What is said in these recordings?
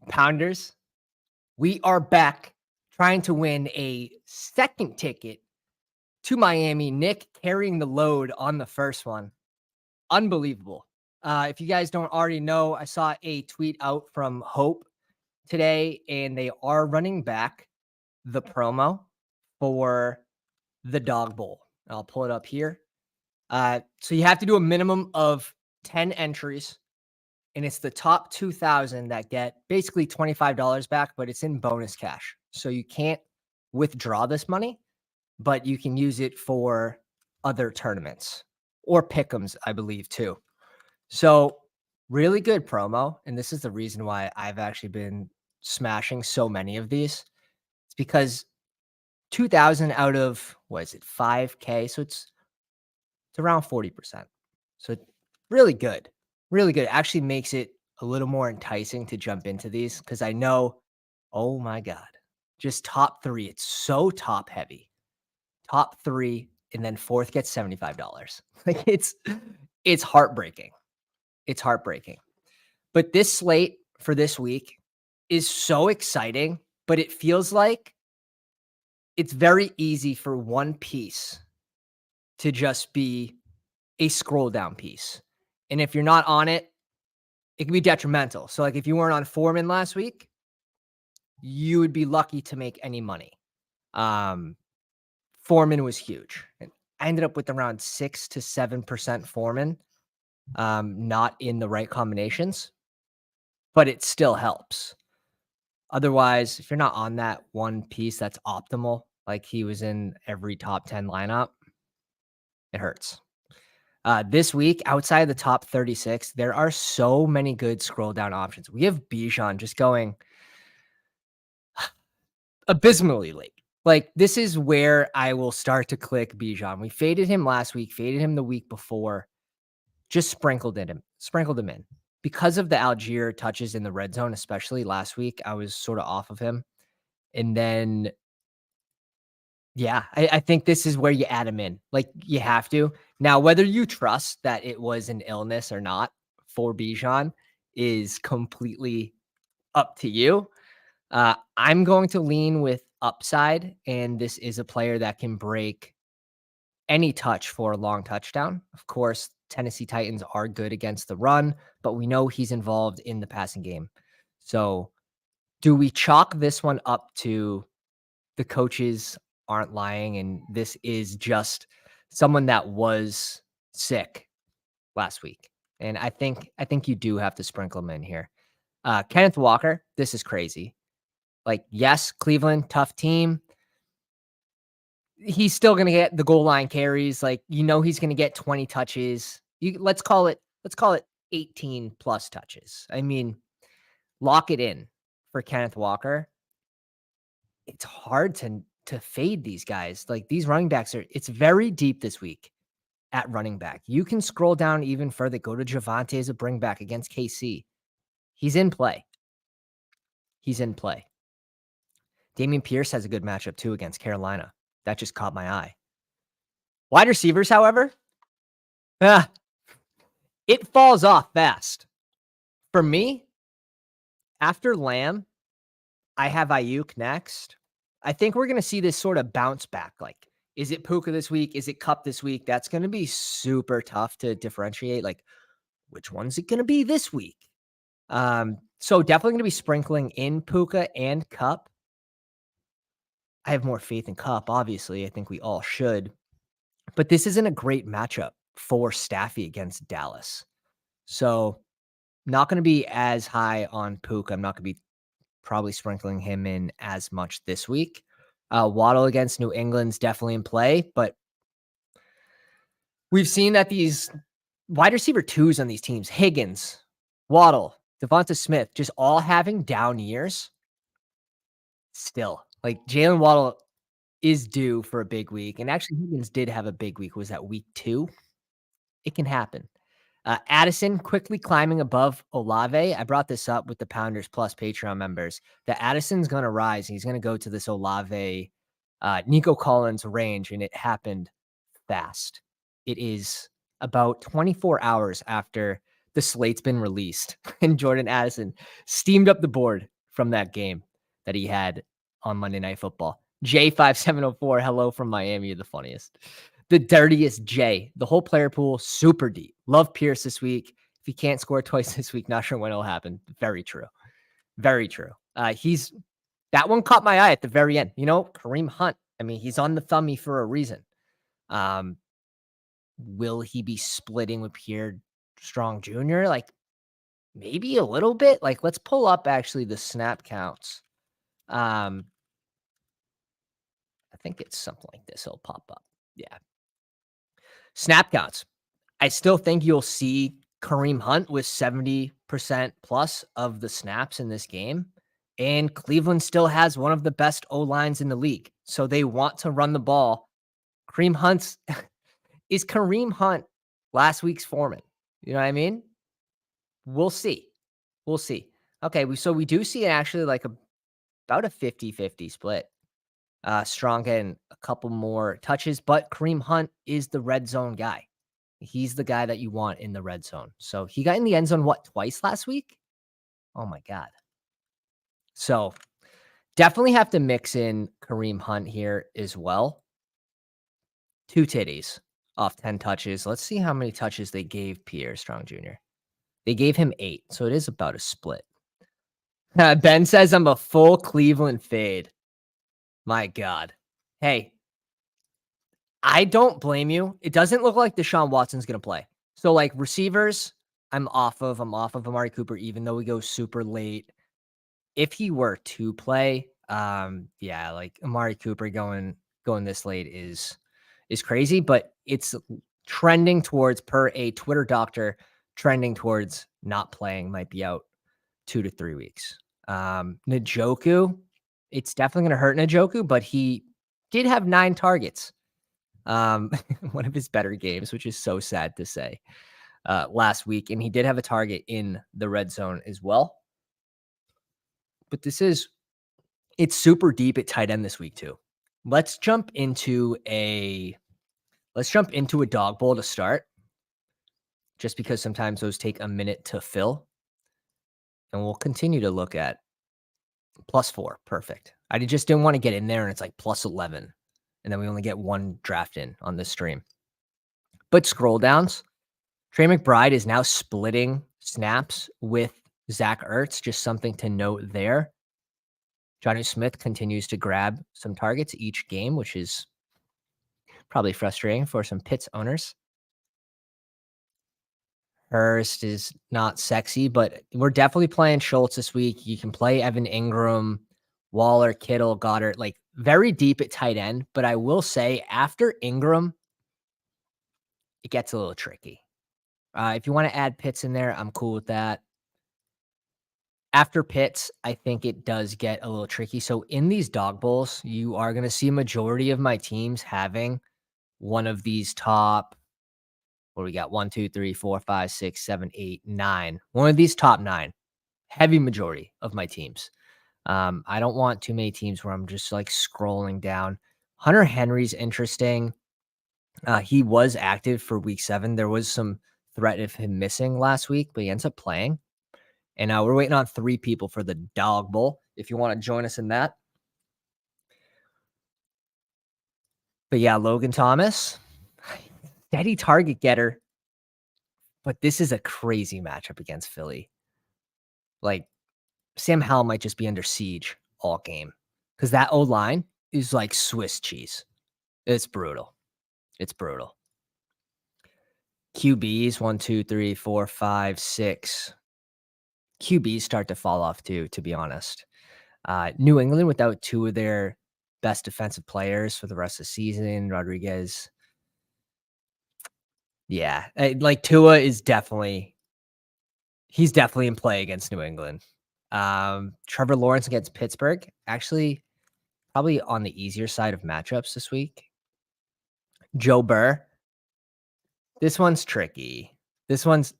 Pounders, we are back trying to win a second ticket to Miami. Nick carrying the load on the first one. Unbelievable. If you guys don't already know, I saw a tweet out from Hope today, and they are running back the promo for the Dawg Bowl. I'll pull it up here. So you have to do a minimum of 10 entries, and it's the top 2,000 that get basically $25 back, but it's in bonus cash. So you can't withdraw this money, but you can use it for other tournaments or pick'ems, I believe, too. So really good promo. And this is the reason why I've actually been smashing so many of these. It's because 2,000 out of, what is it, 5K? So it's around 40%. So really good. Really good. Actually makes it a little more enticing to jump into these because I know, oh my God, just top three. It's so top heavy. Top three, and then fourth gets $75. Like it's heartbreaking. It's heartbreaking. But this slate for this week is so exciting, but it feels like it's very easy for one piece to just be a scroll down piece. And if you're not on it, it can be detrimental. So like if you weren't on Foreman last week, you would be lucky to make any money. Foreman was huge. And I ended up with around 6 to 7% Foreman, not in the right combinations, but it still helps. Otherwise, if you're not on that one piece that's optimal, like he was in every top 10 lineup, it hurts. This week, outside the top 36, there are so many good scroll down options. We have Bijan just going abysmally late. Like, this is where I will start to click Bijan. We faded him last week, faded him the week before, just sprinkled him in. Because of the Algier touches in the red zone, especially last week, I was sort of off of him. And then, yeah, I think this is where you add him in. Like, you have to. Now, whether you trust that it was an illness or not for Bijan is completely up to you. I'm going to lean with upside, and this is a player that can break any touch for a long touchdown. Of course, Tennessee Titans are good against the run, but we know he's involved in the passing game. So do we chalk this one up to the coaches aren't lying and this is just someone that was sick last week? And I think you do have to sprinkle him in here. Kenneth Walker, this is crazy. Like, yes, Cleveland, tough team. He's still going to get the goal line carries. Like, he's going to get 20 touches. Let's call it 18 plus touches. I mean, lock it in for Kenneth Walker. It's hard to fade these guys. Like, these running backs it's very deep this week at running back. You can scroll down even further. Go to Javonte as a bring back against KC. He's in play. Dameon Pierce has a good matchup too against Carolina. That just caught my eye. Wide receivers, however, it falls off fast. For me, after Lamb, I have Ayuk next. I think we're going to see this sort of bounce back. Like, is it Puka this week? Is it Cup this week? That's going to be super tough to differentiate. Like, which one's it going to be this week? So definitely going to be sprinkling in Puka and Cup. I have more faith in Cup, obviously. I think we all should. But this isn't a great matchup for Staffy against Dallas. So not going to be as high on Puka. I'm not going to be probably sprinkling him in as much this week. Waddle against New England's definitely in play, but we've seen that these wide receiver twos on these teams, Higgins, Waddle, Devonta Smith, just all having down years. Still, like, Jalen Waddle is due for a big week. And actually, Higgins did have a big week. Was that week 2? It can happen. Addison quickly climbing above Olave. I brought this up with the Pounders Plus Patreon members that Addison's going to rise. He's going to go to this Olave, Nico Collins range, and it happened fast. It is about 24 hours after the slate's been released, and Jordan Addison steamed up the board from that game that he had on Monday Night Football. J5704, hello from Miami, you're the funniest. The dirtiest J. The whole player pool, super deep. Love Pierce this week. If he can't score twice this week, not sure when it'll happen. Very true. Very true. That one caught my eye at the very end. Kareem Hunt. I mean, he's on the thummy for a reason. Will he be splitting with Pierre Strong Jr.? Like, maybe a little bit. Like, let's pull up actually the snap counts. I think it's something like this. It'll pop up. Yeah. Snap counts. I still think you'll see Kareem Hunt with 70% plus of the snaps in this game. And Cleveland still has one of the best O-lines in the league. So they want to run the ball. Is Kareem Hunt last week's Foreman? You know what I mean? We'll see. We'll see. Okay, we do see actually like about a 50-50 split. Strong getting a couple more touches, but Kareem Hunt is the red zone guy. He's the guy that you want in the red zone. So he got in the end zone, twice last week? Oh my God. So definitely have to mix in Kareem Hunt here as well. 2 titties off 10 touches. Let's see how many touches they gave Pierre Strong Jr. They gave him 8, so it is about a split. Ben says I'm a full Cleveland fade. My God. Hey, I don't blame you. It doesn't look like Deshaun Watson's going to play. So, like, receivers, I'm off of Amari Cooper, even though we go super late. If he were to play, yeah, like Amari Cooper going this late is crazy, but it's trending towards, per a Twitter doctor, trending towards not playing, might be out 2 to 3 weeks. Njoku, it's definitely going to hurt Njoku, but he did have 9 targets. One of his better games, which is so sad to say, last week. And he did have a target in the red zone as well. But it's super deep at tight end this week too. Let's jump into a dog bowl to start, just because sometimes those take a minute to fill. And we'll continue to look at +4. Perfect. I just didn't want to get in there and it's like +11. And then we only get one draft in on this stream. But scroll downs. Trey McBride is now splitting snaps with Zach Ertz. Just something to note there. Johnny Smith continues to grab some targets each game, which is probably frustrating for some Pitts owners. Hurst is not sexy, but we're definitely playing Schultz this week. You can play Evan Ingram, Waller, Kittle, Goddard, like very deep at tight end. But I will say after Ingram, it gets a little tricky. If you want to add Pitts in there, I'm cool with that. After Pitts, I think it does get a little tricky. So in these dog bowls, you are going to see a majority of my teams having one of these top, what do we got? 1, 2, 3, 4, 5, 6, 7, 8, 9. One of these top 9. Heavy majority of my teams. I don't want too many teams where I'm just like scrolling down. Hunter Henry's interesting. He was active for week 7. There was some threat of him missing last week, but he ends up playing. And we're waiting on 3 people for the dog bowl. If you want to join us in that. But yeah, Logan Thomas, steady target getter. But this is a crazy matchup against Philly. Like, Sam Howell might just be under siege all game because that O-line is like Swiss cheese. It's brutal. It's brutal. QBs, 1, 2, 3, 4, 5, 6. QBs start to fall off too, to be honest. New England without 2 of their best defensive players for the rest of the season. Rodriguez. Yeah, like Tua is he's definitely in play against New England. Trevor Lawrence against Pittsburgh, actually probably on the easier side of matchups this week. Joe Burr. This one's tricky. This one's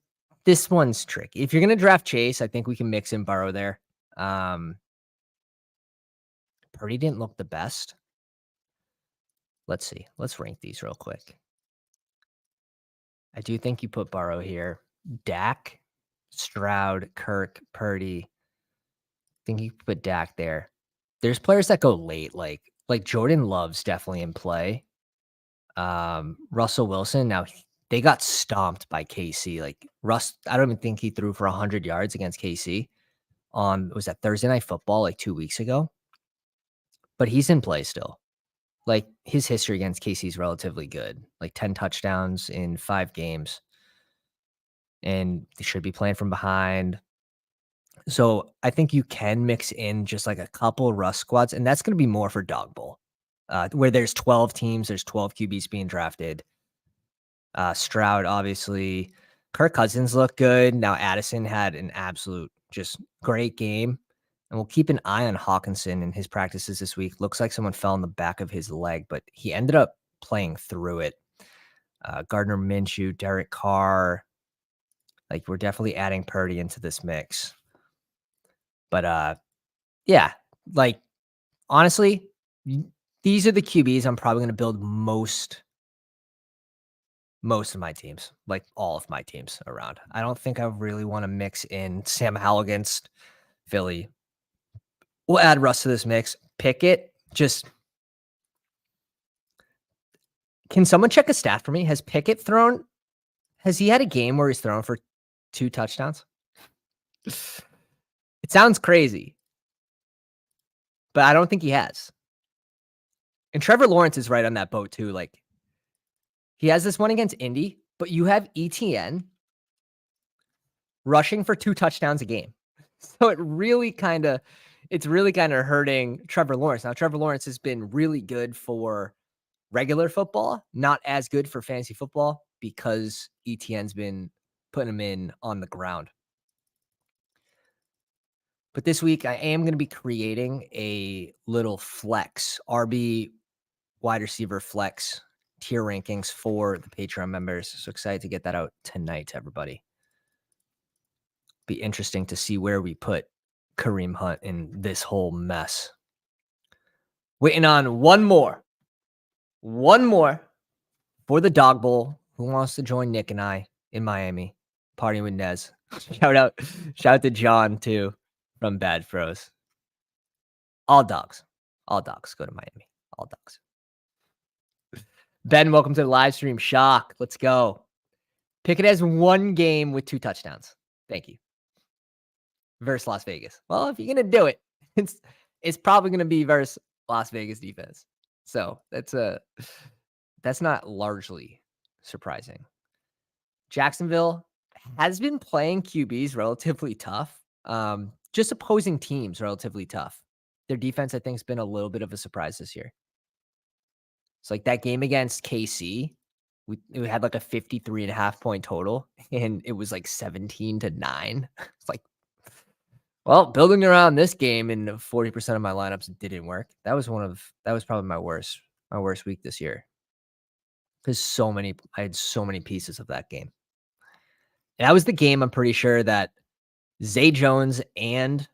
tricky. If you're going to draft Chase, I think we can mix in Burrow there. Purdy didn't look the best. Let's see. Let's rank these real quick. I do think you put Burrow here. Dak, Stroud, Kirk, Purdy. think you could put Dak there. There's players that go late, like Jordan Love's definitely in play. Russell Wilson, now they got stomped by KC. Like Russ, I don't even think he threw for 100 yards against KC on was that Thursday Night Football like 2 weeks ago. But he's in play still. Like his history against KC is relatively good. Like 10 touchdowns in 5 games. And they should be playing from behind. So I think you can mix in just like a couple Russ squads, and that's going to be more for Dog Bowl, where there's 12 teams, there's 12 QBs being drafted. Stroud, obviously. Kirk Cousins looked good. Now Addison had an absolute just great game. And we'll keep an eye on Hawkinson in his practices this week. Looks like someone fell in the back of his leg, but he ended up playing through it. Gardner Minshew, Derek Carr. Like we're definitely adding Purdy into this mix. But yeah, like honestly, these are the QBs I'm probably going to build most of my teams, like all of my teams around. I don't think I really want to mix in Sam Howell against Philly. We'll add Russ to this mix. Pickett, just can someone check a stat for me? Has he had a game where he's thrown for 2 touchdowns? It sounds crazy, but I don't think he has. And Trevor Lawrence is right on that boat too. Like he has this one against Indy, but you have ETN rushing for 2 touchdowns a game. So it's really kind of hurting Trevor Lawrence. Now, Trevor Lawrence has been really good for regular football, not as good for fantasy football because ETN's been putting him in on the ground. But this week, I am going to be creating a little flex, RB wide receiver flex tier rankings for the Patreon members. So excited to get that out tonight, everybody. Be interesting to see where we put Kareem Hunt in this whole mess. Waiting on one more for the Dog Bowl. Who wants to join Nick and I in Miami partying with Nez? Shout out to John too from Bad Froze. All dogs go to Miami. All dogs. Ben, welcome to the live stream. Shock. Let's go. Pickett has 1 game with 2 touchdowns. Thank you. Versus Las Vegas. Well, if you're gonna do it, it's probably gonna be versus Las Vegas defense. So that's not largely surprising. Jacksonville has been playing QBs relatively tough. Just opposing teams relatively tough. Their defense, I think, has been a little bit of a surprise this year. It's like that game against KC. We had like a 53.5 point total, and it was like 17-9. It's like, well, building around this game in 40% of my lineups didn't work. That was probably my worst week this year. Because I had so many pieces of that game. And that was the game I'm pretty sure that Zay Jones and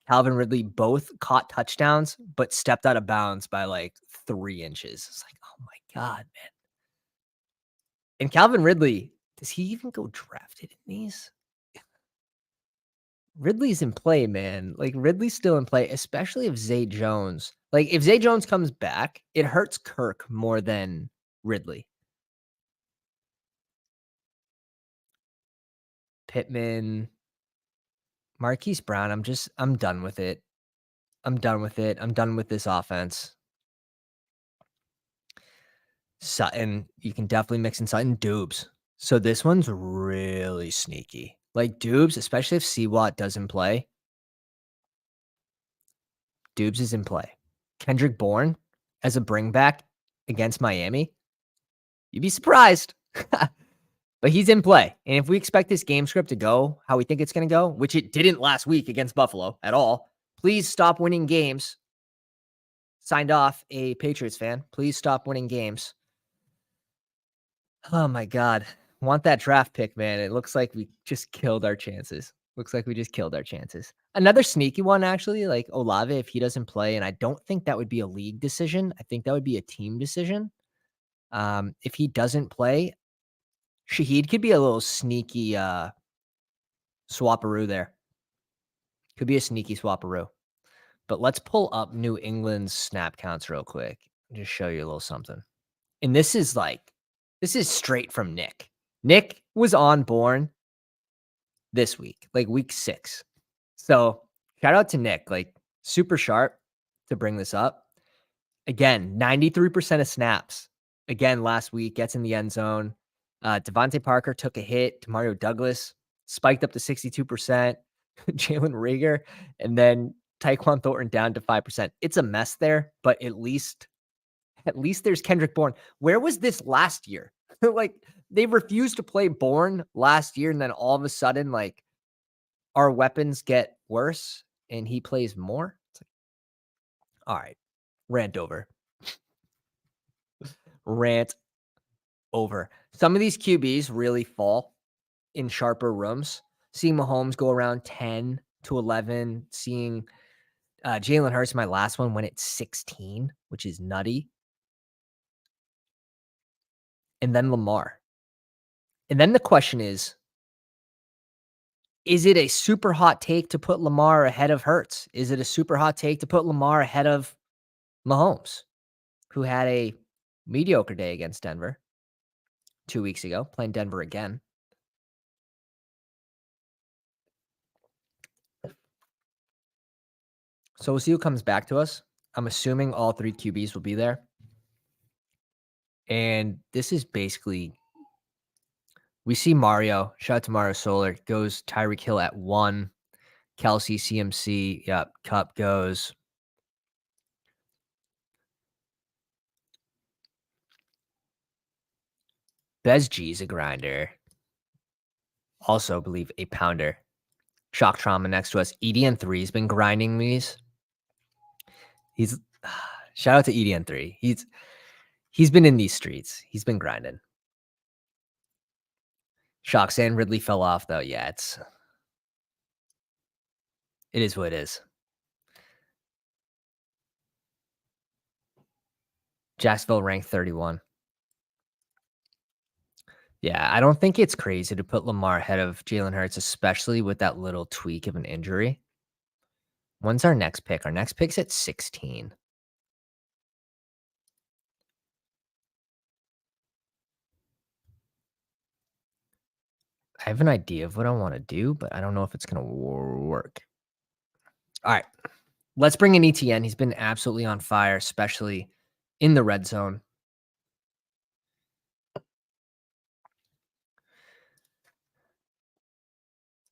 Calvin Ridley both caught touchdowns, but stepped out of bounds by like 3 inches. It's like, oh my God, man. And Calvin Ridley, does he even go drafted in these? Ridley's in play, man. Like Ridley's still in play, especially if Zay Jones. Like if Zay Jones comes back, it hurts Kirk more than Ridley. Pittman, Marquise Brown. I'm done with it. I'm done with it. I'm done with this offense. Sutton, you can definitely mix in Sutton. Dubes. So this one's really sneaky. Like Dubes, especially if C-Watt doesn't play. Dubes is in play. Kendrick Bourne as a bringback against Miami. You'd be surprised. But he's in play. And if we expect this game script to go how we think it's going to go, which it didn't last week against Buffalo at all, please stop winning games. Signed off a Patriots fan. Please stop winning games. Oh my God. Want that draft pick, man. It looks like we just killed our chances. Another sneaky one, actually, like Olave, if he doesn't play, and I don't think that would be a league decision. I think that would be a team decision. If he doesn't play, Shaheed could be a little sneaky swapperoo there. Could be a sneaky swapperoo. But let's pull up New England's snap counts real quick. Just show you a little something. And this is straight from Nick. Nick was on Born this week, like week 6. So shout out to Nick, like super sharp to bring this up. Again, 93% of snaps. Again, last week gets in the end zone. Devontae Parker took a hit. Demario Douglas spiked up to 62%. Jalen Rager, and then Tyquan Thornton down to 5%. It's a mess there, but at least there's Kendrick Bourne. Where was this last year? Like they refused to play Bourne last year, and then all of a sudden, like our weapons get worse and he plays more. It's like, all right, rant over. Rant over. Some of these QBs really fall in sharper rooms. Seeing Mahomes go around 10 to 11, seeing Jalen Hurts, my last one, went at 16, which is nutty. And then Lamar. And then the question is it a super hot take to put Lamar ahead of Hurts? Is it a super hot take to put Lamar ahead of Mahomes, who had a mediocre day against Denver 2 weeks ago, playing Denver again? So we'll see who comes back to us. I'm assuming all 3 QBs will be there. And this is basically, we see Mario, shout out to Mario Solar, goes Tyreek Hill at 1, Kelsey, CMC, yep, Cup goes. Bez G's a grinder. Also believe a pounder. Shock Trauma next to us. EDN3 has been grinding these. He's shout out to EDN3. He's been in these streets. He's been grinding. Shocksan Ridley fell off though. Yeah, it is what it is. Jacksonville ranked 31. Yeah, I don't think it's crazy to put Lamar ahead of Jalen Hurts, especially with that little tweak of an injury. When's our next pick? Our next pick's at 16. I have an idea of what I want to do, but I don't know if it's going to work. All right. Let's bring in ETN. He's been absolutely on fire, especially in the red zone.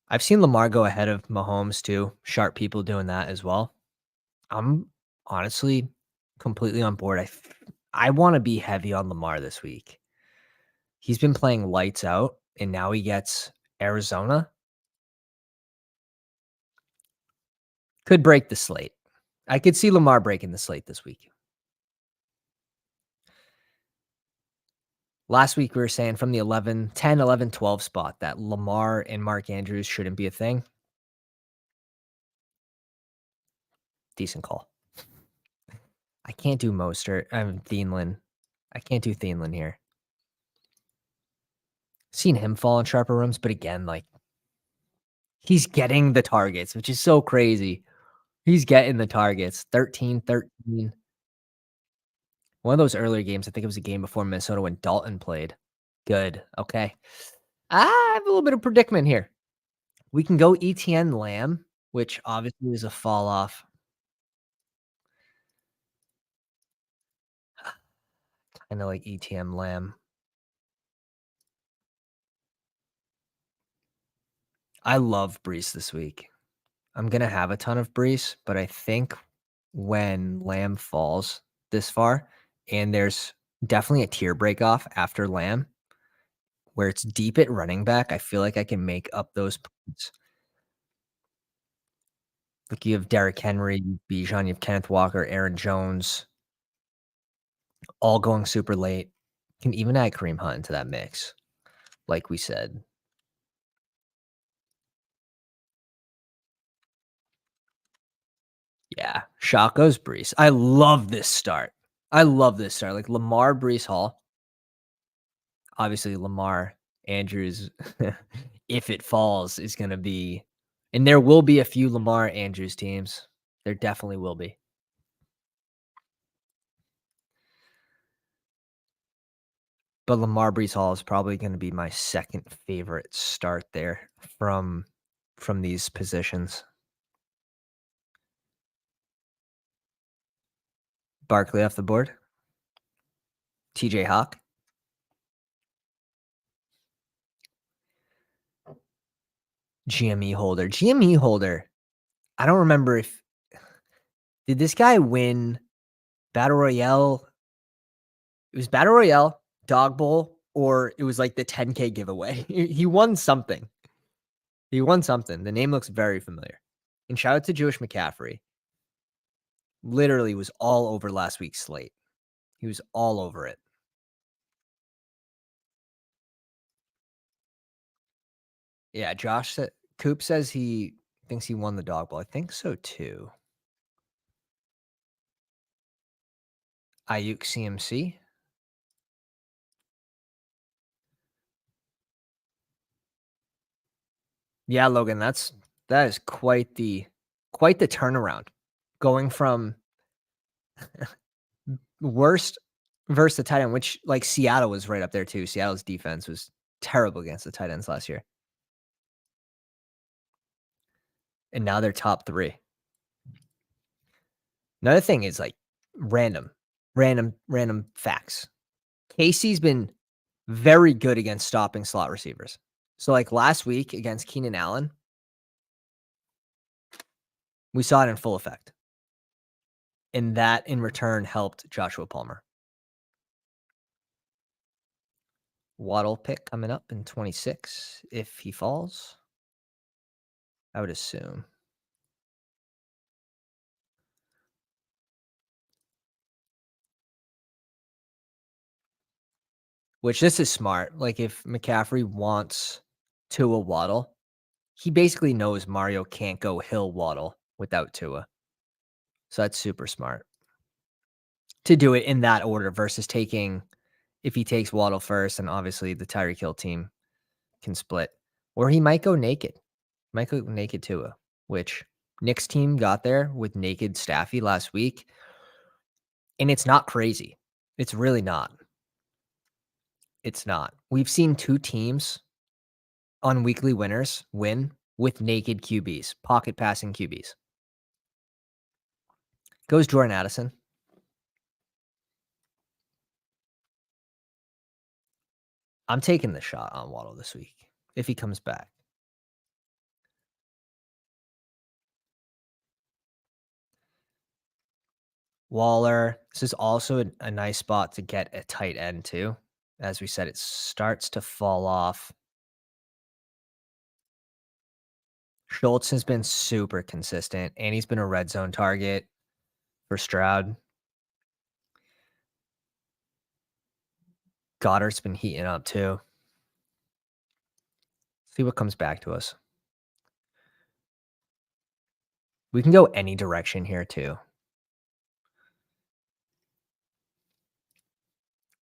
I've seen Lamar go ahead of Mahomes too. Sharp people doing that as well. I'm honestly completely on board. I want to be heavy on Lamar this week. He's been playing lights out, and now he gets Arizona. Could break the slate. I could see Lamar breaking the slate this week. Last week, we were saying from the 10, 11, 12 spot that Lamar and Mark Andrews shouldn't be a thing. Decent call. I can't do Mostert. I'm Thielen. I can't do Thielen here. Seen him fall in sharper rooms, but again, like he's getting the targets, which is so crazy. He's getting the targets. 13. One of those earlier games, I think it was a game before Minnesota when Dalton played. Good. Okay. I have a little bit of predicament here. We can go ETN Lamb, which obviously is a fall off. Kind of like ETN Lamb. I love Brees this week. I'm going to have a ton of Brees, but I think when Lamb falls this far, and there's definitely a tier break off after Lamb, where it's deep at running back, I feel like I can make up those points. Like you have Derrick Henry, Bijan, you have Kenneth Walker, Aaron Jones, all going super late. Can even add Kareem Hunt into that mix, like we said. Yeah, shot goes Brees. I love this start. Like Lamar, Brees Hall. Obviously, Lamar Andrews, if it falls, is going to be And there will be a few Lamar Andrews teams. There definitely will be. But Lamar Brees Hall is probably going to be my second favorite start there from these positions. Barkley off the board. TJ Hawk. GME holder. GME holder. I don't remember if did this guy win Battle Royale? It was Battle Royale, Dog Bowl, or it was like the 10K giveaway. He won something. He won something. The name looks very familiar. And shout out to Josh McCaffrey. Literally was all over last week's slate. He was all over it. Yeah, Coop says he thinks he won the Dog Bowl. I think so too. Ayuk CMC. Yeah, Logan, that is quite the turnaround. Going from worst versus the tight end, which like Seattle was right up there too. Seattle's defense was terrible against the tight ends last year. And now they're top 3. Another thing is like random facts. Casey's been very good against stopping slot receivers. So like last week against Keenan Allen, we saw it in full effect. And that in return helped Joshua Palmer. Waddle pick coming up in 26 if he falls. I would assume. Which this is smart. Like if McCaffrey wants Tua Waddle, he basically knows Mario can't go Hill Waddle without Tua. So that's super smart to do it in that order versus taking, if he takes Waddle first, and obviously the Tyreek Hill team can split. Or he might go naked. Might go naked Tua, which Nick's team got there with naked Staffy last week. And it's not crazy. It's really not. It's not. We've seen 2 teams on weekly winners win with naked QBs, pocket passing QBs. Goes Jordan Addison. I'm taking the shot on Waddle this week if he comes back. Waller. This is also a nice spot to get a tight end too. As we said, it starts to fall off. Schultz has been super consistent, and he's been a red zone target for Stroud. Goddard's been heating up too. See what comes back to us. We can go any direction here too.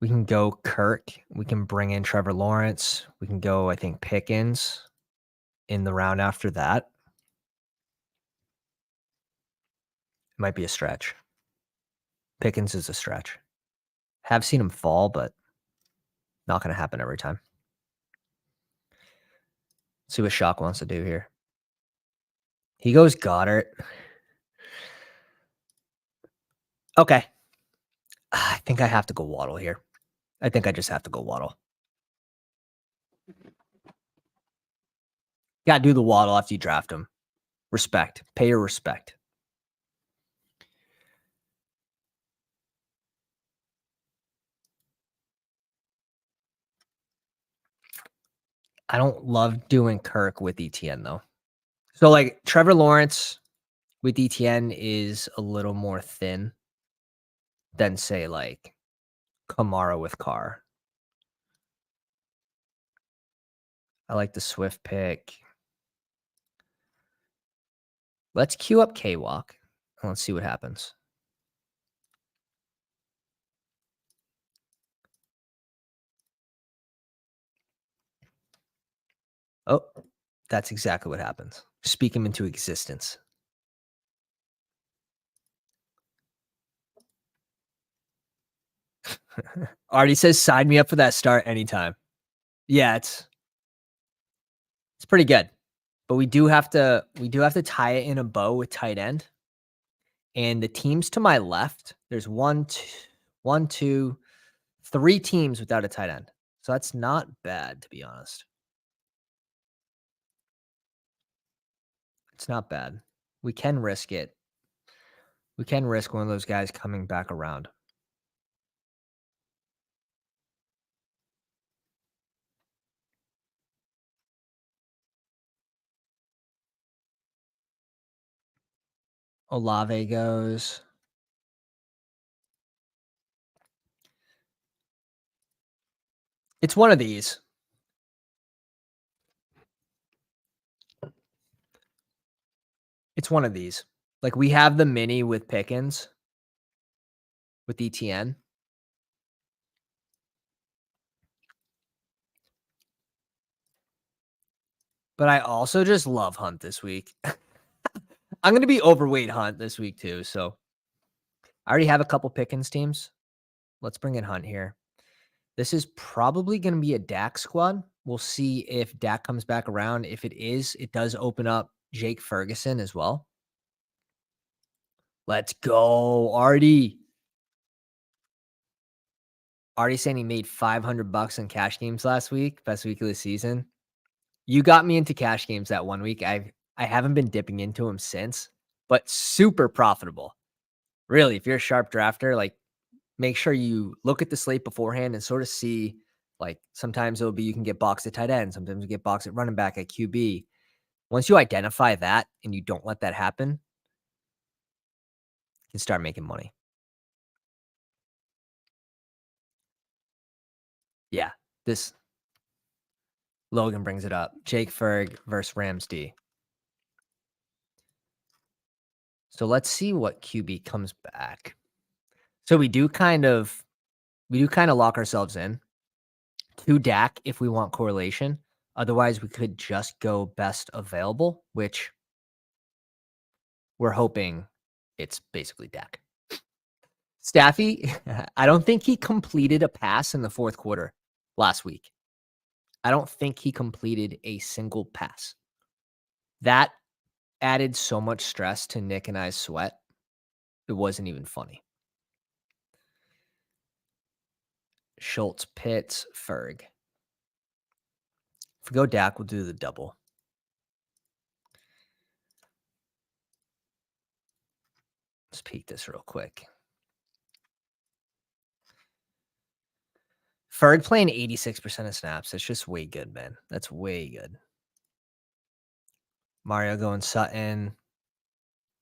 We can go Kirk. We can bring in Trevor Lawrence. We can go, I think, Pickens in the round after that. It might be a stretch. Pickens is a stretch. Have seen him fall, but not going to happen every time. See what Shock wants to do here. He goes Goddard. Okay. I think I have to go Waddle here. I think I just have to go Waddle. Got to do the Waddle after you draft him. Respect. Pay your respect. I don't love doing Kirk with ETN though. So like Trevor Lawrence with ETN is a little more thin than say like Kamara with Carr. I like the Swift pick. Let's queue up K-Walk and let's see what happens. Oh, that's exactly what happens. Speak him into existence. Artie says, sign me up for that start anytime. Yeah, it's pretty good. But we do have to tie it in a bow with tight end. And the teams to my left, there's one, two, three teams without a tight end. So that's not bad, to be honest. It's not bad. We can risk it. We can risk one of those guys coming back around. Olave goes. It's one of these. It's one of these. Like, we have the mini with Pickens, with ETN. But I also just love Hunt this week. I'm going to be overweight Hunt this week too. So I already have a couple Pickens teams. Let's bring in Hunt here. This is probably going to be a Dak squad. We'll see if Dak comes back around. If it is, it does open up Jake Ferguson as well. Let's go, Artie. Artie saying he made $500 in cash games last week. Best week of the season. You got me into cash games that 1 week. I haven't been dipping into them since, but super profitable. Really, if you're a sharp drafter, like, make sure you look at the slate beforehand and sort of see, like, sometimes it'll be you can get boxed at tight end, sometimes you get boxed at running back, at QB. Once you identify that and you don't let that happen, you can start making money. Yeah, this Logan brings it up. Jake Ferg versus Rams D. So let's see what QB comes back. So we do kind of lock ourselves in to Dak if we want correlation. Otherwise, we could just go best available, which we're hoping it's basically Dak. Staffy, I don't think he completed a pass in the fourth quarter last week. I don't think he completed a single pass. That added so much stress to Nick and I's sweat. It wasn't even funny. Schultz, Pitts, Ferg. If we go Dak, we'll do the double. Let's peek this real quick. Ferg playing 86% of snaps. That's just way good, man. That's way good. Mario going Sutton.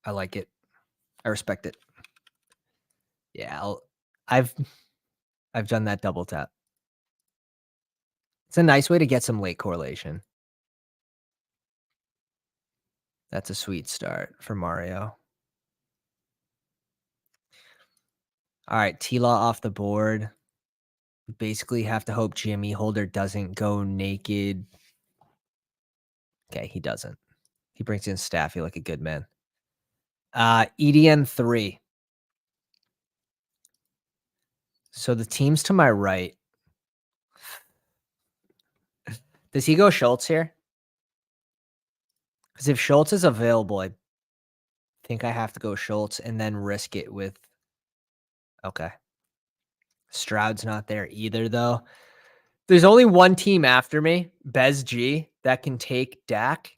I like it. I respect it. Yeah, I've done that double tap. It's a nice way to get some late correlation. That's a sweet start for Mario. All right, T-Law off the board. We basically have to hope Jimmy Holder doesn't go naked. Okay, he doesn't. He brings in Staffy like a good man. EDN 3. So the teams to my right. Does he go Schultz here? Because if Schultz is available, I think I have to go Schultz and then risk it with. Okay. Stroud's not there either, though. There's only one team after me, Bez G, that can take Dak.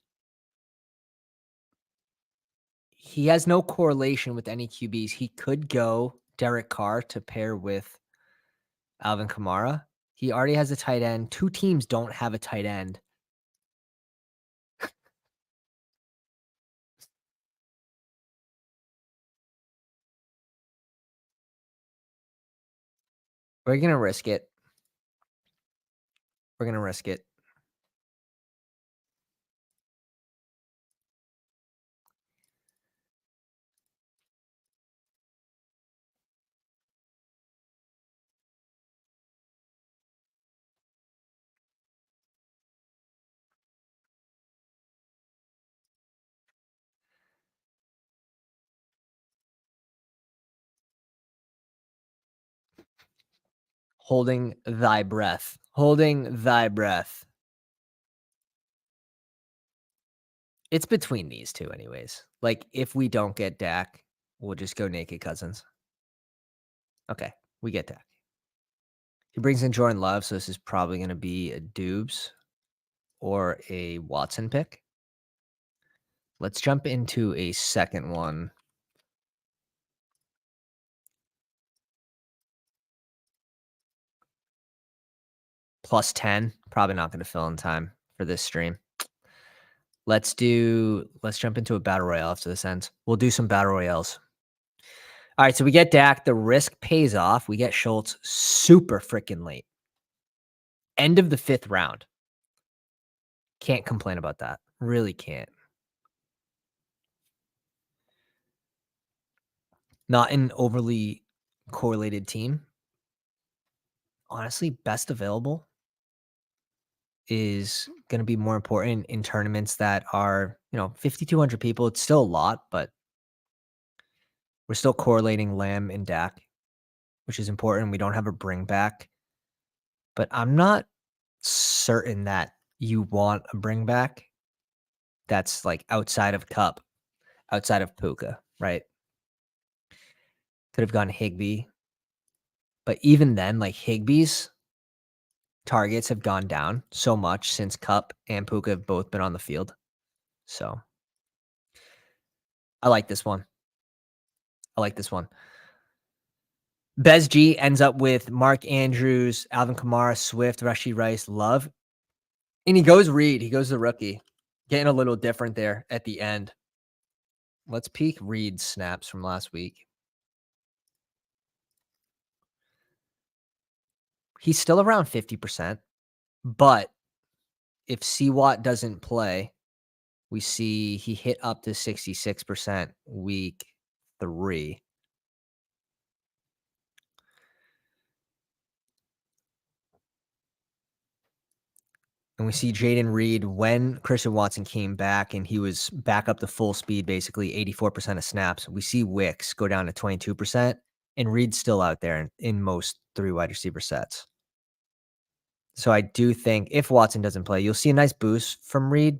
He has no correlation with any QBs. He could go Derek Carr to pair with Alvin Kamara. He already has a tight end. Two teams don't have a tight end. We're going to risk it. We're going to risk it. Holding thy breath. Holding thy breath. It's between these two anyways. Like, if we don't get Dak, we'll just go naked Cousins. Okay, we get Dak. He brings in Jordan Love, so this is probably going to be a Dubes or a Watson pick. Let's jump into a second one. Plus 10. Probably not going to fill in time for this stream. Let's jump into a battle royale after this ends. We'll do some battle royales. All right, so we get Dak. The risk pays off. We get Schultz super freaking late. End of the 5th round. Can't complain about that. Really can't. Not an overly correlated team. Honestly, best available is going to be more important in tournaments that are, 5,200 people. It's still a lot, but we're still correlating Lamb and Dak, which is important. We don't have a bring back, but I'm not certain that you want a bring back that's like outside of Cup, outside of Puka, right? Could have gone Higbee, but even then, like Higbee's targets have gone down so much since Cup and Puka have both been on the field. So I like this one. Bez G ends up with Mark Andrews, Alvin Kamara, Swift, Rashid Rice, Love. And he goes Reed. He goes the rookie. Getting a little different there at the end. Let's peek Reed's snaps from last week. He's still around 50%, but if CWAT doesn't play, we see he hit up to 66% week 3. And we see Jaden Reed when Christian Watson came back and he was back up to full speed, basically 84% of snaps. We see Wicks go down to 22%, and Reed's still out there in most 3 wide receiver sets. So I do think if Watson doesn't play, you'll see a nice boost from Reed.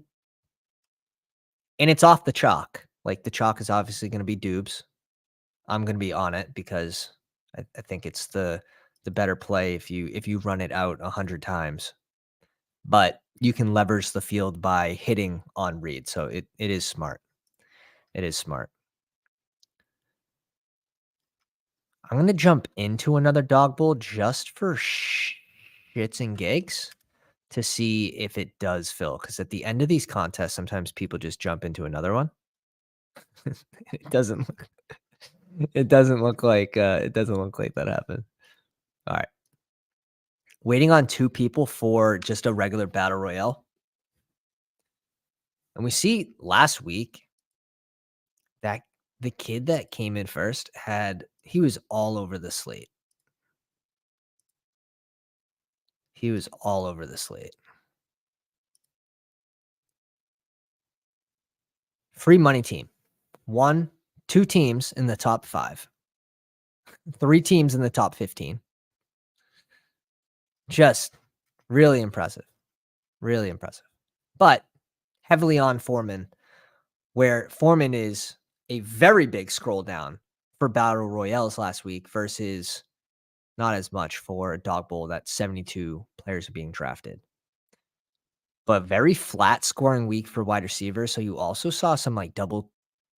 And it's off the chalk. Like the chalk is obviously going to be Dubes. I'm going to be on it because I think it's the better play if you run it out 100 times. But you can leverage the field by hitting on Reed. So it is smart. It is smart. I'm going to jump into another dog bowl just for shits and gigs to see if it does fill. Because at the end of these contests, sometimes people just jump into another one. It doesn't look like that happened. All right. Waiting on 2 people for just a regular battle royale. And we see last week that the kid that came in first he was all over the slate. He was all over the slate. Free money team. 2 teams in the top 5. 3 teams in the top 15. Just really impressive. Really impressive. But heavily on Foreman, where Foreman is a very big scroll down for battle royales last week versus not as much for a dog bowl that 72 players are being drafted. But very flat scoring week for wide receivers. So you also saw some like double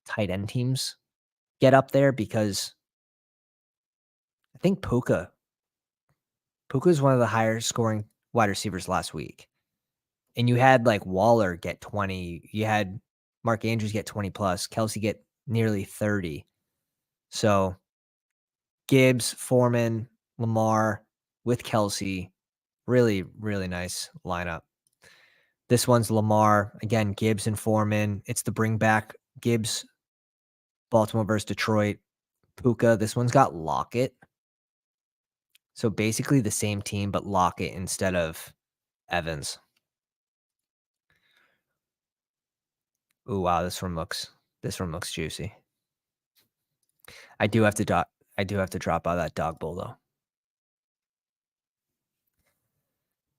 tight end teams get up there because I think Puka is one of the higher scoring wide receivers last week. And you had like Waller get 20. You had Mark Andrews get 20 plus. Kelsey get nearly 30. So Gibbs, Foreman, Lamar with Kelsey. Really, really nice lineup. This one's Lamar. Again, Gibbs and Foreman. It's the bring back Gibbs, Baltimore versus Detroit. Puka. This one's got Lockett. So basically the same team, but Lockett instead of Evans. Ooh, wow, this one looks juicy. I do have to drop out that dog bowl though.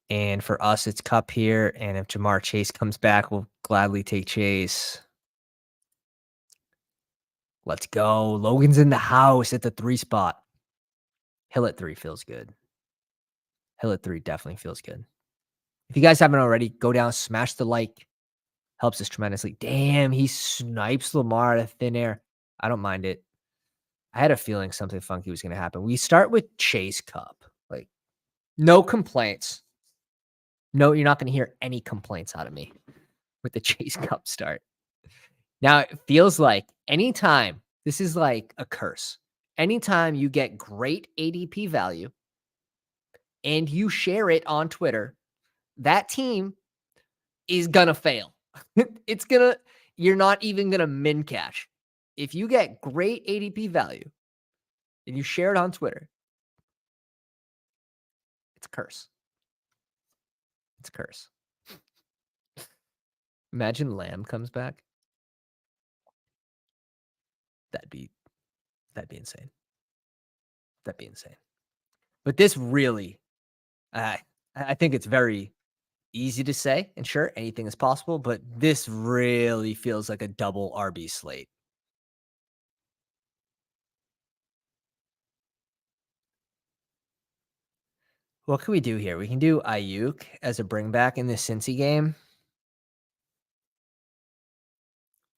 And for us, it's Cup here. And if Jamar Chase comes back, we'll gladly take Chase. Let's go. Logan's in the house at the 3 spot. Hill at 3 feels good. Hill at 3 definitely feels good. If you guys haven't already, go down, smash the like. Helps us tremendously. Damn, he snipes Lamar out of thin air. I don't mind it. I had a feeling something funky was going to happen. We start with Chase Cup. Like, no complaints. No, you're not going to hear any complaints out of me with the Chase Cup start. Now, it feels like anytime, this is like a curse. Anytime you get great ADP value and you share it on Twitter, that team is going to fail. You're not even going to min cash. If you get great ADP value and you share it on Twitter, it's a curse. It's a curse. Imagine Lamb comes back. That'd be insane. That'd be insane. But this really, I think it's very easy to say, and sure, anything is possible, but this really feels like a double RB slate. What can we do here? We can do Ayuk as a bring back in the Cincy game.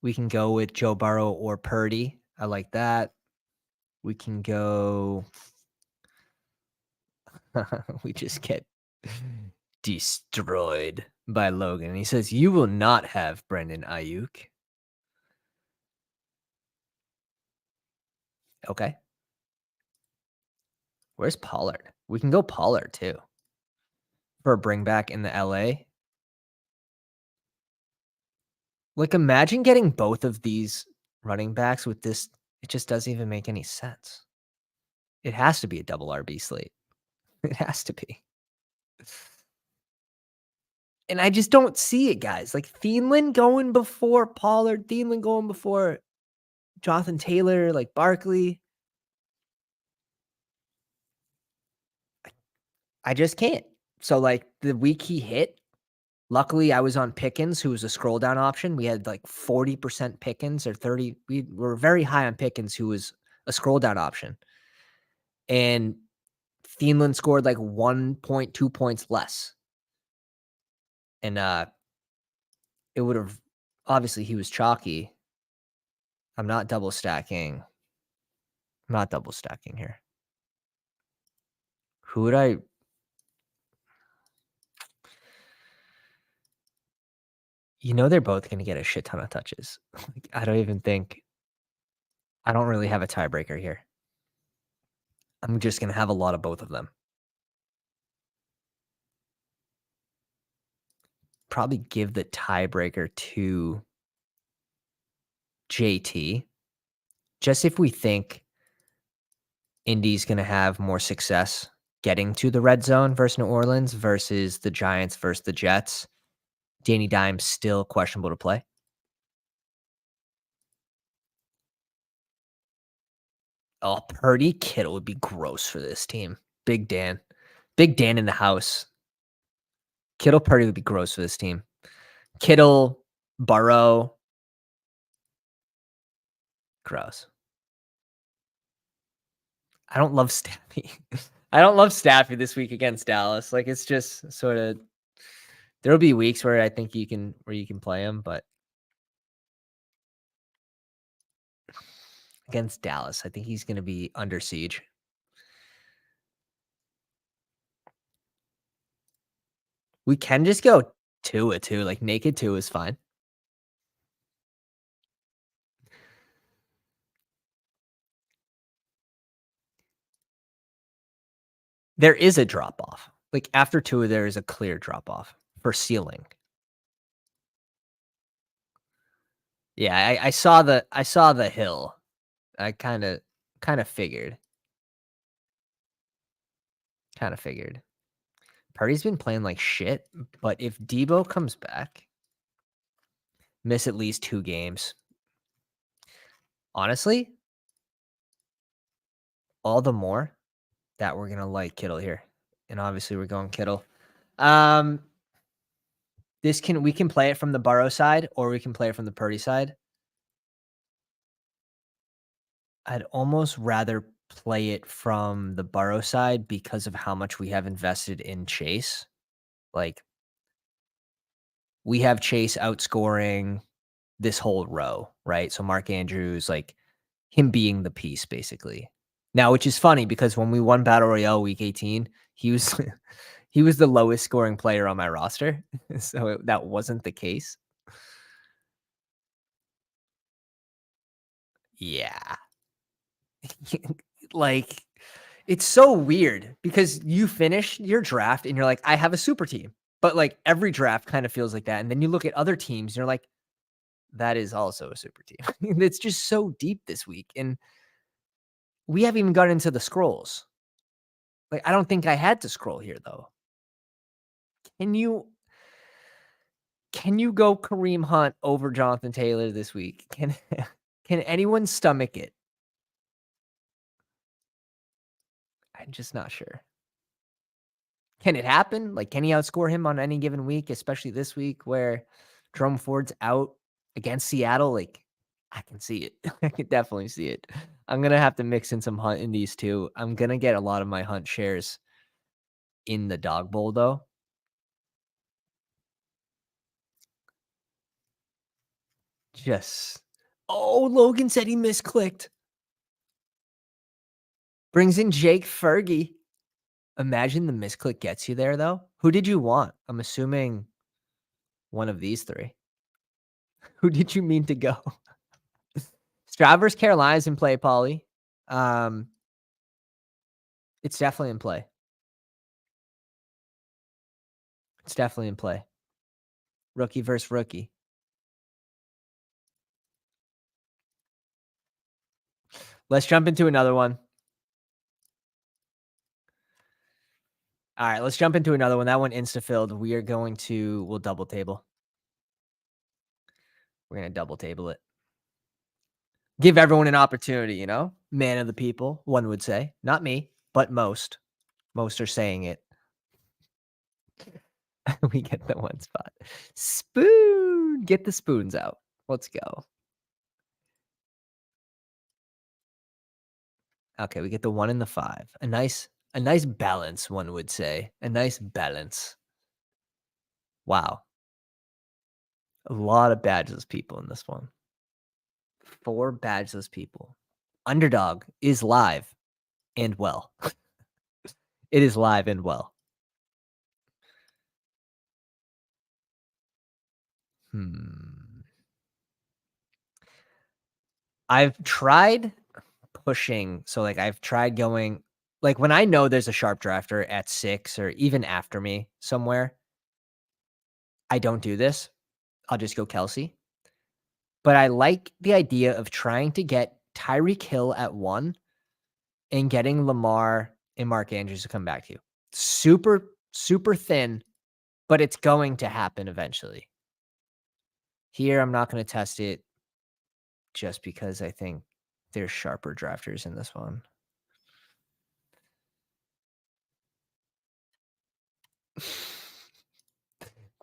We can go with Joe Burrow or Purdy. I like that. We can go. We just get destroyed by Logan. He says, "You will not have Brendan Ayuk." Okay. Where's Pollard? We can go Pollard too for a bring back in the LA. Like, imagine getting both of these running backs with this. It just doesn't even make any sense. It has to be a double RB slate. It has to be. And I just don't see it, guys. Like Thielen going before Pollard, Thielen going before Jonathan Taylor, like Barkley. I just can't. So, like, the week he hit, luckily I was on Pickens, who was a scroll down option. We had like 40% Pickens or 30. We were very high on Pickens, who was a scroll down option. And Thielen scored like 1.2 points less. And it would have, obviously he was chalky. I'm not double stacking. I'm not double stacking here. Who would I? You know, they're both going to get a shit ton of touches. Like, I don't really have a tiebreaker here. I'm just going to have a lot of both of them. Probably give the tiebreaker to JT. Just if we think Indy's going to have more success getting to the red zone versus New Orleans versus the Giants versus the Jets. Danny Dimes still questionable to play. Oh, Purdy Kittle would be gross for this team. Big Dan. Big Dan in the house. Kittle Purdy would be gross for this team. Kittle, Burrow. Gross. I don't love Staffy. I don't love Staffy this week against Dallas. Like, it's just sort of, there'll be weeks where I think you can play him, but against Dallas, I think he's going to be under siege. We can just go 2-2. Like, naked 2 is fine. There is a drop off. Like, after 2, there is a clear drop off for ceiling. Yeah, I saw the hill. I kind of figured. Kind of figured. Purdy's been playing like shit, but if Debo comes back, miss at least 2 games. Honestly, all the more that we're going to like Kittle here. And obviously we're going Kittle. Um, we can play it from the Burrow side, or we can play it from the Purdy side. I'd almost rather play it from the Burrow side because of how much we have invested in Chase. Like, we have Chase outscoring this whole row, right? So Mark Andrews, like him being the piece basically. Now, which is funny because when we won Battle Royale week 18, he was he was the lowest scoring player on my roster. So that wasn't the case. Yeah. Like, it's so weird because you finish your draft and you're like, I have a super team. But like every draft kind of feels like that. And then you look at other teams and you're like, that is also a super team. It's just so deep this week. And we haven't even got into the scrolls. Like, I don't think I had to scroll here though. Can you go Kareem Hunt over Jonathan Taylor this week? Can anyone stomach it? I'm just not sure. Can it happen? Like, can he outscore him on any given week, especially this week where Jerome Ford's out against Seattle? Like, I can see it. I can definitely see it. I'm gonna have to mix in some Hunt in these two. I'm gonna get a lot of my Hunt shares in the Dog Bowl though. Just oh, Logan said he misclicked. Brings in Jake Fergie. Imagine the misclick gets you there though. Who did you want? I'm assuming one of these three. Who did you mean to go? Stroud versus Carolina's in play, Paulie. Um, it's definitely in play. It's definitely in play. Rookie versus rookie. Let's jump into another one. All right, let's jump into another one. That one insta-filled. We'll double table. We're going to double table it. Give everyone an opportunity, you know? Man of the people, one would say. Not me, but most. Most are saying it. We get the one spot. Spoon. Get the spoons out. Let's go. Okay, we get the 1 and the 5. A nice balance, one would say. A nice balance. Wow. A lot of badgeless people in this one. 4 badgeless people. Underdog is live and well. It is live and well. I've tried pushing. So, like, I've tried going like, when I know there's a sharp drafter at 6 or even after me somewhere, I don't do this. I'll just go Kelsey. But I like the idea of trying to get Tyreek Hill at 1 and getting Lamar and Mark Andrews to come back to you. Super, super thin, but it's going to happen eventually. Here, I'm not going to test it just because I think there's sharper drafters in this one.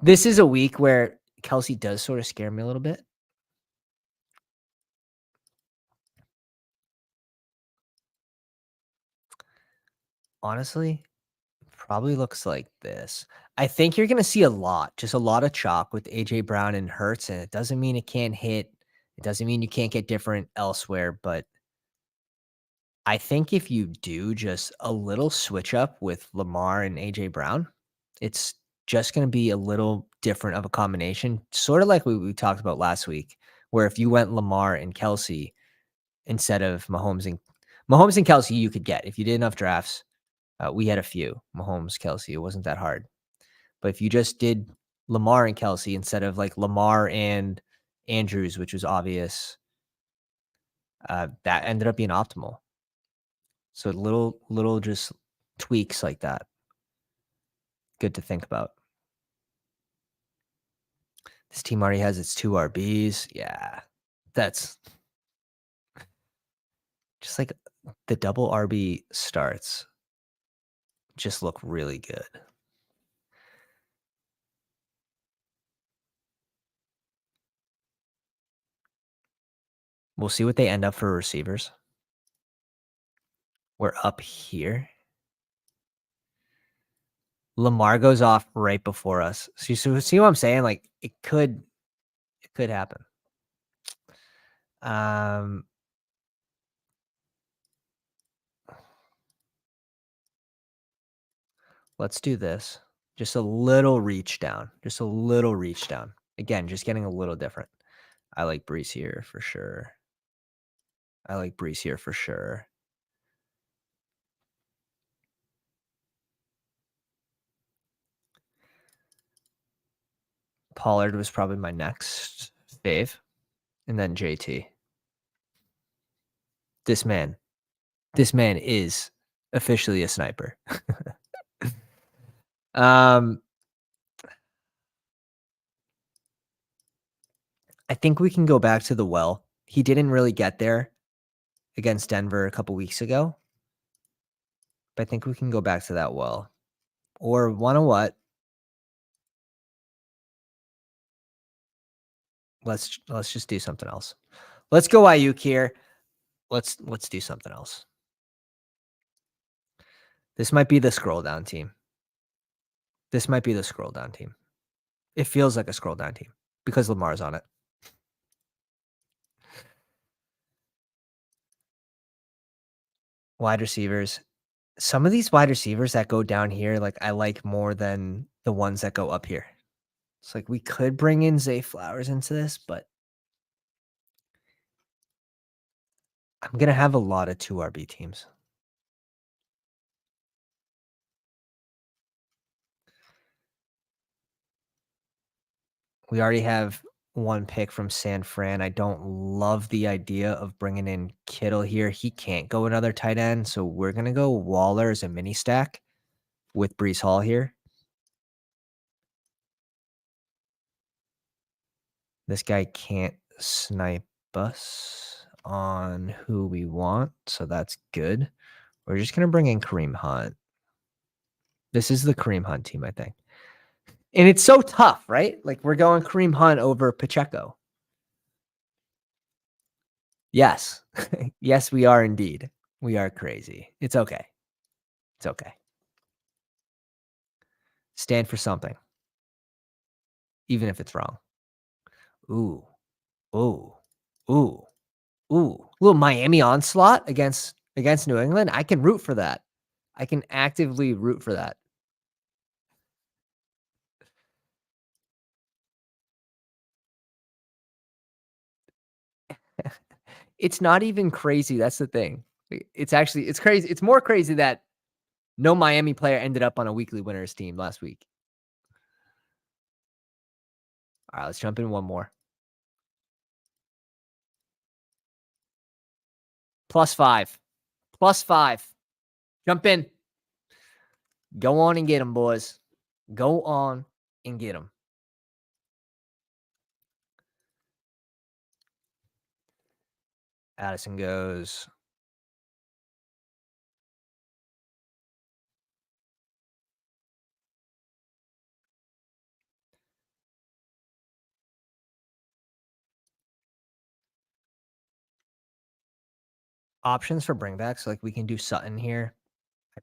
This is a week where Kelsey does sort of scare me a little bit. Honestly, probably looks like this. I think you're going to see just a lot of chalk with AJ Brown and Hurts, and it doesn't mean it can't hit. It doesn't mean you can't get different elsewhere, but I think if you do just a little switch up with Lamar and AJ Brown, it's just going to be a little different of a combination, sort of like we talked about last week, where if you went Lamar and Kelsey instead of Mahomes and Kelsey, you could get if you did enough drafts. We had a few Mahomes, Kelsey. It wasn't that hard. But if you just did Lamar and Kelsey instead of like Lamar and Andrews, which was obvious, that ended up being optimal. So little just tweaks like that. Good to think about. This team already has its 2 RBs. Yeah. That's just like the double RB starts just look really good. We'll see what they end up for receivers. We're up here. Lamar goes off right before us. See what I'm saying? Like it could happen. Let's do this. Just a little reach down. Just a little reach down. Again, just getting a little different. I like Brees here for sure. I like Brees here for sure. Pollard was probably my next fave. And then JT. This man is officially a sniper. I think we can go back to the well. He didn't really get there against Denver a couple weeks ago. But I think we can go back to that well. Or wanna what? Let's just do something else. Let's go Ayuk here. Let's do something else. This might be the scroll down team. This might be the scroll down team. It feels like a scroll down team because Lamar's on it. Wide receivers. Some of these wide receivers that go down here, like I like more than the ones that go up here. It's like we could bring in Zay Flowers into this, but I'm gonna have a lot of 2 RB teams. We already have 1 pick from San Fran. I don't love the idea of bringing in Kittle here. He can't go another tight end, so we're gonna go Waller as a mini stack with Brees Hall here. This guy can't snipe us on who we want, so that's good. We're just gonna bring in Kareem Hunt. This is the Kareem Hunt team, I think. And it's so tough, right? Like we're going Kareem Hunt over Pacheco. Yes. Yes, we are indeed. We are crazy. It's okay. It's okay. Stand for something, even if it's wrong. Ooh. Ooh. Ooh. Ooh. Little Miami onslaught against New England. I can root for that. I can actively root for that. It's not even crazy. That's the thing. It's crazy. It's more crazy that no Miami player ended up on a weekly winners team last week. All right, let's jump in one more. +5. +5. Jump in. Go on and get them, boys. Go on and get them. Addison goes. Options for bringbacks, like we can do Sutton here. I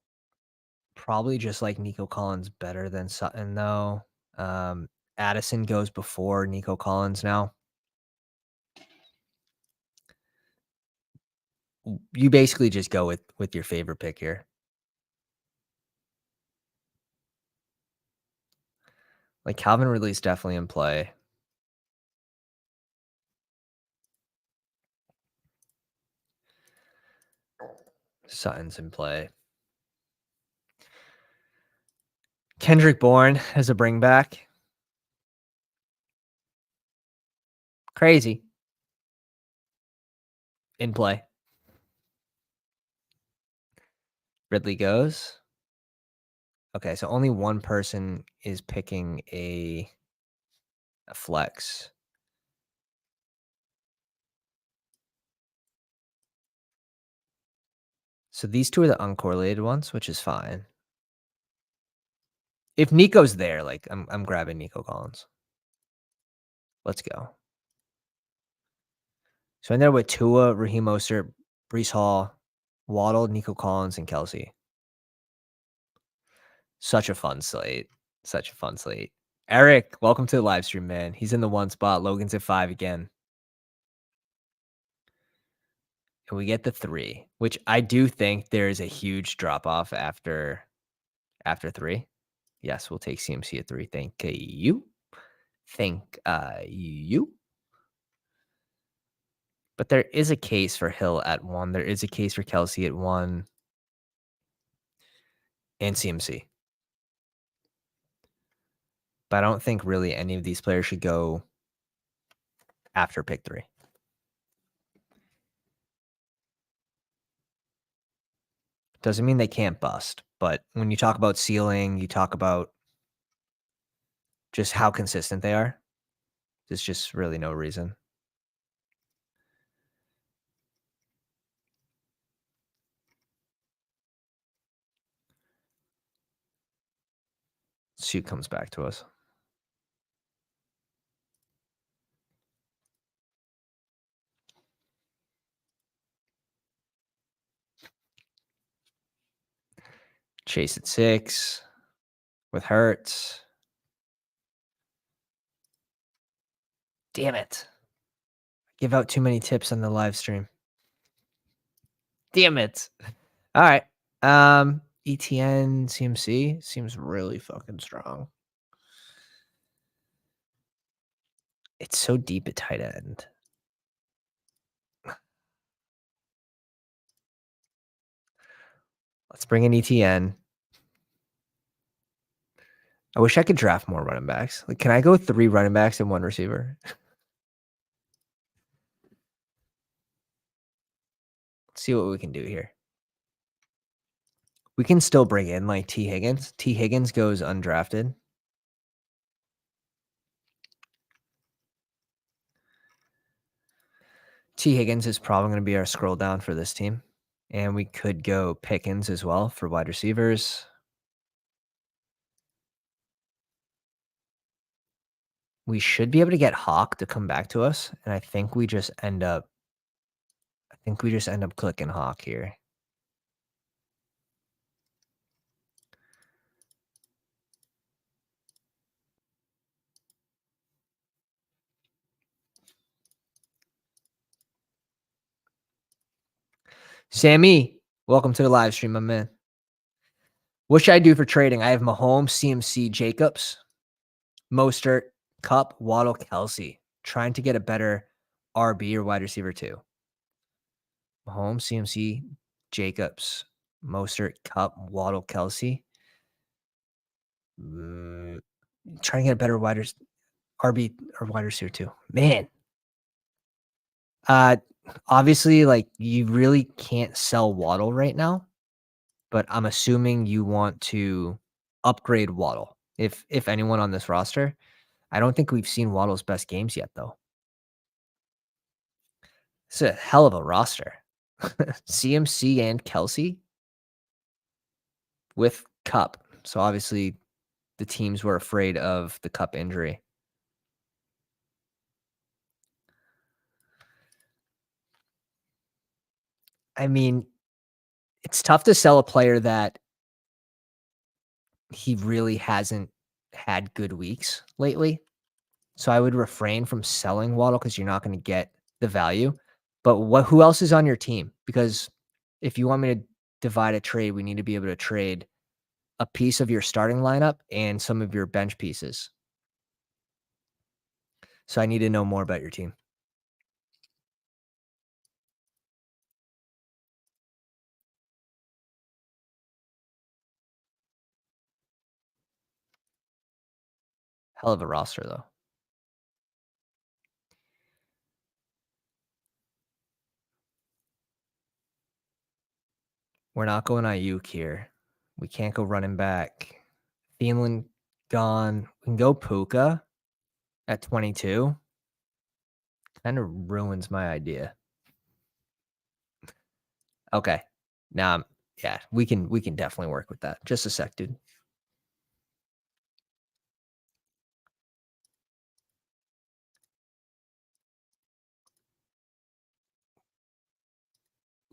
probably just like Nico Collins better than Sutton, though. Addison goes before Nico Collins now. You basically just go with your favorite pick here. Like Calvin Ridley's definitely in play. Sutton's in play. Kendrick Bourne as a bringback. Crazy. In play. Ridley goes. Okay, so only one person is picking a flex. So these two are the uncorrelated ones, which is fine. If Nico's there, like I'm grabbing Nico Collins. Let's go. So I ended up with Tua, Raheem Mostert, Brees Hall, Waddle, Nico Collins, and Kelsey. Such a fun slate. Such a fun slate. Eric, welcome to the live stream, man. He's in the 1 spot. Logan's at 5 again. And we get the 3, which I do think there is a huge drop off after 3. Yes, we'll take CMC at 3. Thank you. Thank you. But there is a case for Hill at 1. There is a case for Kelsey at 1. And CMC. But I don't think really any of these players should go after pick 3. Doesn't mean they can't bust. But when you talk about ceiling, you talk about just how consistent they are. There's just really no reason. Suit comes back to us. Chase at 6 with Hurts. Damn it. Give out too many tips on the live stream. Damn it. All right. ETN CMC seems really fucking strong. It's so deep at tight end. Let's bring in ETN. I wish I could draft more running backs. Like, can I go 3 running backs and 1 receiver? Let's see what we can do here. We can still bring in like T. Higgins. T. Higgins goes undrafted. T. Higgins is probably going to be our scroll down for this team. And we could go Pickens as well for wide receivers. We should be able to get Hawk to come back to us. And I think we just end up clicking Hawk here. Sammy, welcome to the live stream, my man. What should I do for trading? I have Mahomes, CMC, Jacobs, Mostert, Cup, Waddle, Kelsey. Trying to get a better RB or wide receiver too. Mahomes, CMC, Jacobs, Mostert, Cup, Waddle, Kelsey. Trying to get a better RB or wide receiver too. Man. Obviously, like, you really can't sell Waddle right now, but I'm assuming you want to upgrade Waddle. If anyone on this roster, I don't think we've seen Waddle's best games yet, though. It's a hell of a roster. CMC and Kelsey with Cup. So obviously the teams were afraid of the Cup injury. I mean, it's tough to sell a player that he really hasn't had good weeks lately. So I would refrain from selling Waddle because you're not going to get the value. But who else is on your team? Because if you want me to divide a trade, we need to be able to trade a piece of your starting lineup and some of your bench pieces. So I need to know more about your team. Hell of a roster, though. We're not going Ayuk here. We can't go running back. Thielen gone. We can go Puka at 22. Kind of ruins my idea. Okay. Now, yeah, we can definitely work with that. Just a sec, dude.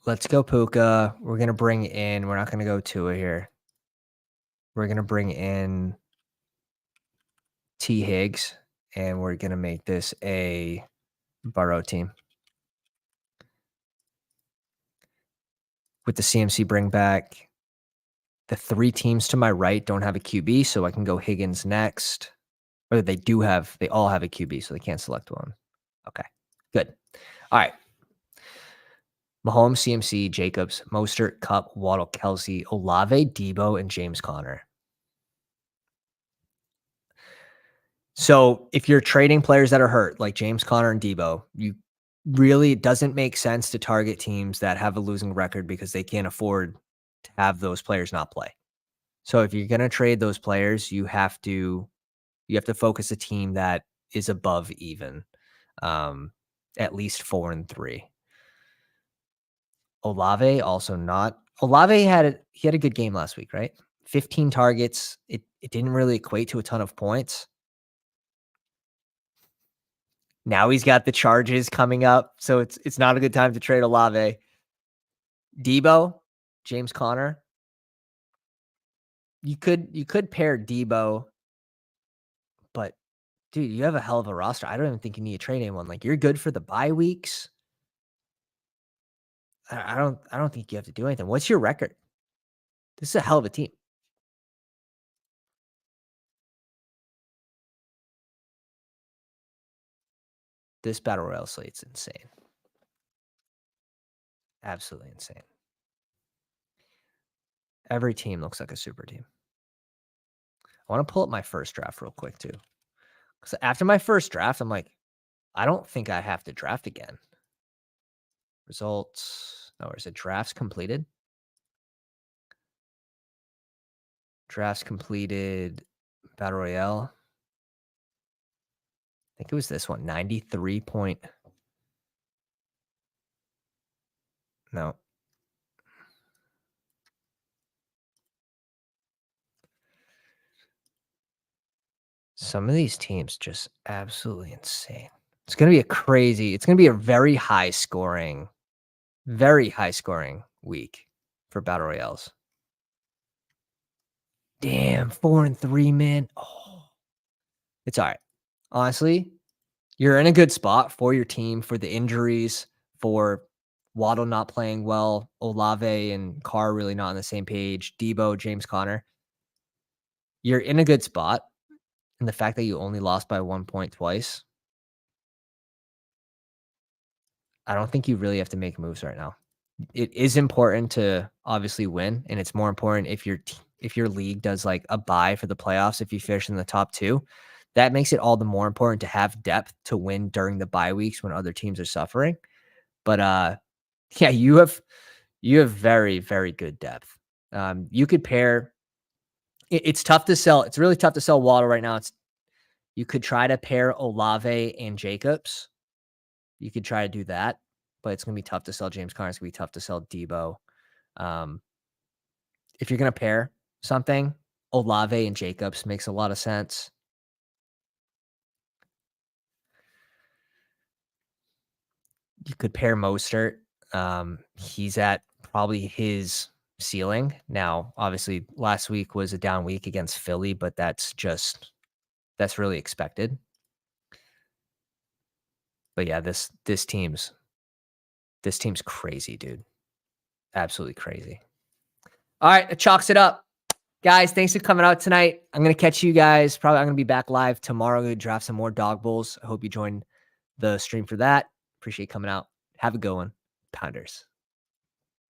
Let's go Puka. We're going to bring in, we're not going to go Tua here. We're going to bring in T. Higgs, and we're going to make this a Burrow team. With the CMC bring back, the 3 teams to my right don't have a QB, so I can go Higgins next. Or they all have a QB, so they can't select one. Okay, good. All right. Mahomes, CMC, Jacobs, Mostert, Kupp, Waddle, Kelsey, Olave, Debo, and James Conner. So if you're trading players that are hurt, like James Conner and Debo, it doesn't make sense to target teams that have a losing record because they can't afford to have those players not play. So if you're going to trade those players, you have to focus a team that is above even, at least 4-3. Olave also not. Olave had a good game last week, right? 15 targets. It didn't really equate to a ton of points. Now he's got the Chargers coming up, so it's not a good time to trade Olave. Debo, James Conner. You could pair Debo, but dude, you have a hell of a roster. I don't even think you need to trade anyone. Like, you're good for the bye weeks. I don't think you have to do anything. What's your record? This is a hell of a team. This Battle Royale slate's insane. Absolutely insane. Every team looks like a super team. I want to pull up my first draft real quick too. Because after my first draft, I'm like, I don't think I have to draft again. Results. No, is it drafts completed? Drafts completed. Battle Royale. I think it was this one. 93 point. No. Some of these teams just absolutely insane. It's going to be it's going to be a very high scoring week for Battle Royales. Damn, 4-3, man. Oh, it's all right. Honestly, you're in a good spot for your team, for the injuries, for Waddle not playing well, Olave and Carr really not on the same page, Debo, James Conner. You're in a good spot. And the fact that you only lost by 1 point twice, I don't think you really have to make moves right now. It is important to obviously win, and it's more important if your league does like a bye for the playoffs, if you finish in the top 2. That makes it all the more important to have depth to win during the bye weeks when other teams are suffering. But yeah, you have very, very good depth. You could pair. It's tough to sell. It's really tough to sell Waddle right now. You could try to pair Olave and Jacobs. You could try to do that, but it's going to be tough to sell James Conner. It's going to be tough to sell Debo. If you're going to pair something, Olave and Jacobs makes a lot of sense. You could pair Mostert. He's at probably his ceiling. Now, obviously, last week was a down week against Philly, but that's really expected. But yeah, this team's crazy, dude. Absolutely crazy. All right, it chalks it up. Guys, thanks for coming out tonight. I'm going to catch you guys. I'm going to be back live tomorrow. I'm going to draft some more Dawg Bulls. I hope you join the stream for that. Appreciate coming out. Have a good one. Pounders.